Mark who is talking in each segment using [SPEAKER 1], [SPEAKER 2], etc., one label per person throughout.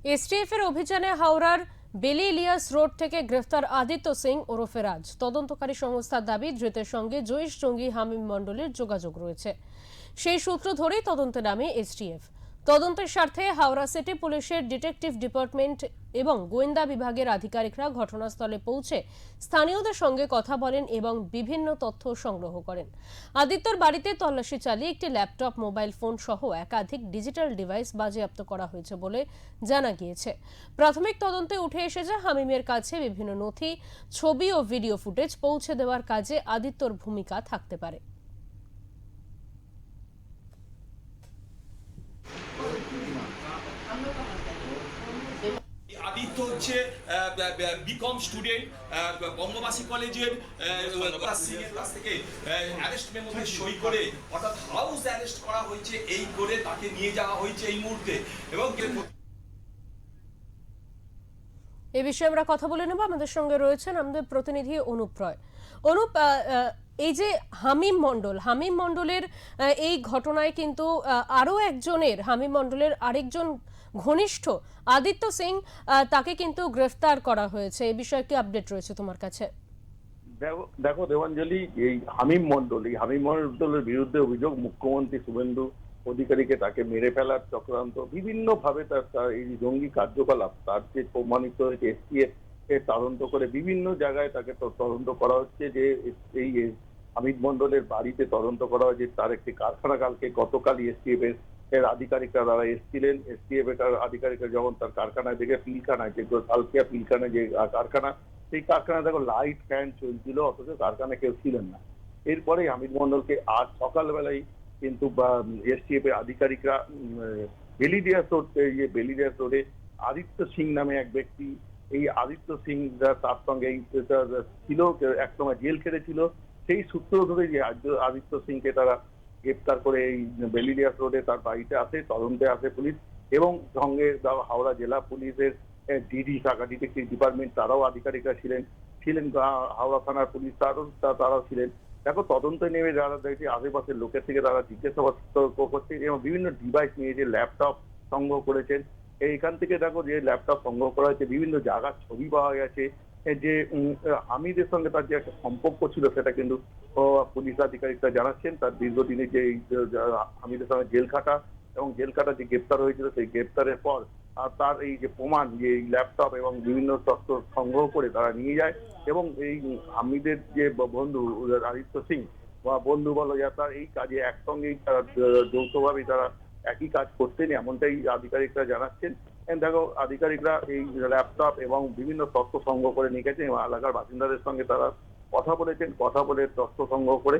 [SPEAKER 1] STF এর অভিযানে হাওড়ার বেলি ইলিয়াস রোড থেকে গ্রেফতার আদিত্য সিং ওরফে রাজ। তদন্তকারী সংস্থার দাবি, ধৃতের সঙ্গে জৈশ জঙ্গি হামিম মণ্ডলের যোগাযোগ রয়েছে। সেই সূত্র ধরেই তদন্তে নামে এসটিএফ। তদন্তের স্বার্থে হাওড়া সিটি পুলিশের ডিটেকটিভ ডিপার্টমেন্ট এবং গোয়েন্দা বিভাগের আধিকারিকরা ঘটনাস্থলে পৌঁছে স্থানীয়দের সঙ্গে কথা বলেন এবং বিভিন্ন তথ্য সংগ্রহ করেন। আদিত্যর বাড়িতে তল্লাশি চালিয়ে একটি ল্যাপটপ, মোবাইল ফোন সহ একাধিক ডিজিটাল ডিভাইস বাজেয়াপ্ত করা হয়েছে বলে জানা গিয়েছে। প্রাথমিক তদন্তে উঠে এসেছে, হামিমের কাছে বিভিন্ন নথি, ছবি ও ভিডিও ফুটেজ পৌঁছে দেওয়ার কাজে আদিত্যর ভূমিকা থাকতে পারে।
[SPEAKER 2] আদিত্য হচ্ছে বিকম স্টুডেন্ট, বঙ্গবাসী কলেজের কাছ থেকে অ্যারেস্ট মেমোতে সই করে, অর্থাৎ হাউস অ্যারেস্ট করা হয়েছে, এই করে তাকে নিয়ে যাওয়া হয়েছে এই মুহূর্তে। এবং
[SPEAKER 1] এ বিষয়ে আমরা কথা বলে নেব। আমাদের সঙ্গে রয়েছেন আমাদের প্রতিনিধি অনুপ রয়। অনুপ, এই যে হামিম মণ্ডলের এই ঘটনায় কিন্তু আরো একজনের, হামিম মণ্ডলের আরেকজন ঘনিষ্ঠ আদিত্য সিং, তাকে কিন্তু গ্রেফতার করা হয়েছে। এই বিষয়ে কি আপডেট রয়েছে তোমার কাছে?
[SPEAKER 3] দেখো দেবাঞ্জলি, এই হামিম মণ্ডলের বিরুদ্ধে অভিযোগ, মুখ্যমন্ত্রী শুভেন্দু অধিকারীকে তাকে মেরে ফেলার চক্রান্ত, বিভিন্ন ভাবে তার এই জঙ্গি কার্যকলাপ, তার যে প্রমাণিত হয়েছে। এসটিএফ এর তদন্ত করে বিভিন্ন জায়গায় তাকে তদন্ত করা হচ্ছে। যে এই হামিদ মণ্ডলের বাড়িতে তদন্ত করা হয়েছে, তার একটি কারখানা, গতকাল এসটিএফ এর আধিকারিকরা তারা এসেছিলেন। এসটিএফ এর আধিকারিকরা যখন তার কারখানায় দেখে, পিলখানায়, যে সালকিয়া পিলখানায় যে কারখানা, সেই কারখানায় দেখো লাইট ফ্যান চলছিল, অথচ কারখানায় কেউ ছিলেন না। এরপরে হামিদ মণ্ডলকে আজ সকালবেলায় কিন্তু এসটিএফ এর আধিকারিকরা বেলিডিয়াস রোডে আদিত্য সিং নামে এক ব্যক্তি, এই আদিত্য সিং তার সঙ্গে ছিল, এক সময় জেল খেটেছিল, সেই সূত্র ধরে যে আদিত্য সিংকে তারা গ্রেপ্তার করে এই বেলিডিয়াস রোডে তার বাড়িতে আসে, তদন্তে আসে পুলিশ। এবং সঙ্গে হাওড়া জেলা পুলিশের ডিডি শাখা, ডিটেকটিভ ডিপার্টমেন্ট, তারাও আধিকারিকরা ছিলেন, হাওড়া থানার পুলিশ তারাও ছিলেন। দেখো, তদন্তে নেমে যারা দেখছি আশেপাশের লোকের থেকে তারা জিজ্ঞাসাবাদ করছে এবং বিভিন্ন ডিভাইস নিয়ে, যে ল্যাপটপ সংগ্রহ করেছেন, এইখান থেকে দেখো যে ল্যাপটপ সংগ্রহ করা হয়েছে, বিভিন্ন জায়গার ছবি পাওয়া গেছে। যে হামিদের সঙ্গে তার যে একটা সম্পর্ক ছিল, সেটা কিন্তু পুলিশ আধিকারিকরা জানাচ্ছেন। তার দীর্ঘদিনের যে হামিদের সঙ্গে জেল খাটা, এবং জেল খাটা যে গ্রেপ্তার হয়েছিল, সেই গ্রেপ্তারের পর তার এই যে প্রমাণ, যে ল্যাপটপ এবং বিভিন্ন তথ্য সংগ্রহ করে তারা নিয়ে যায়। এবং এই হামিদের যে বন্ধু আদিত্য সিং বা বন্ধু বলা যায়, তার এই কাজে একসঙ্গেই তারা যৌথভাবে তারা একই কাজ করতেন, এমনটাই আধিকারিকরা জানাচ্ছেন। দেখো, আধিকারিকরা এই ল্যাপটপ এবং বিভিন্ন তথ্য সংগ্রহ করে নিয়ে গেছেন এবং এলাকার বাসিন্দাদের সঙ্গে তারা কথা বলে তথ্য সংগ্রহ করে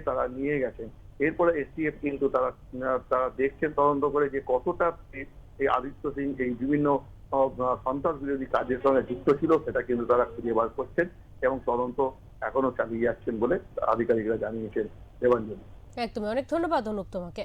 [SPEAKER 3] তারা নিয়ে গেছেন। এরপরে এসটিএফ কিন্তু তারা দেখছেন তদন্ত করে যে কতটা এই আদিত্য সিং এই বিভিন্ন সন্ত্রাস বিরোধী কাজের সঙ্গে যুক্ত ছিল, সেটা কিন্তু তারা খুঁজে বার করছেন এবং তদন্ত এখনো চালিয়ে যাচ্ছেন বলে আধিকারিকরা জানিয়েছেন। দেবাঞ্জলি,
[SPEAKER 1] একদমই, অনেক ধন্যবাদ অনুপ তোমাকে।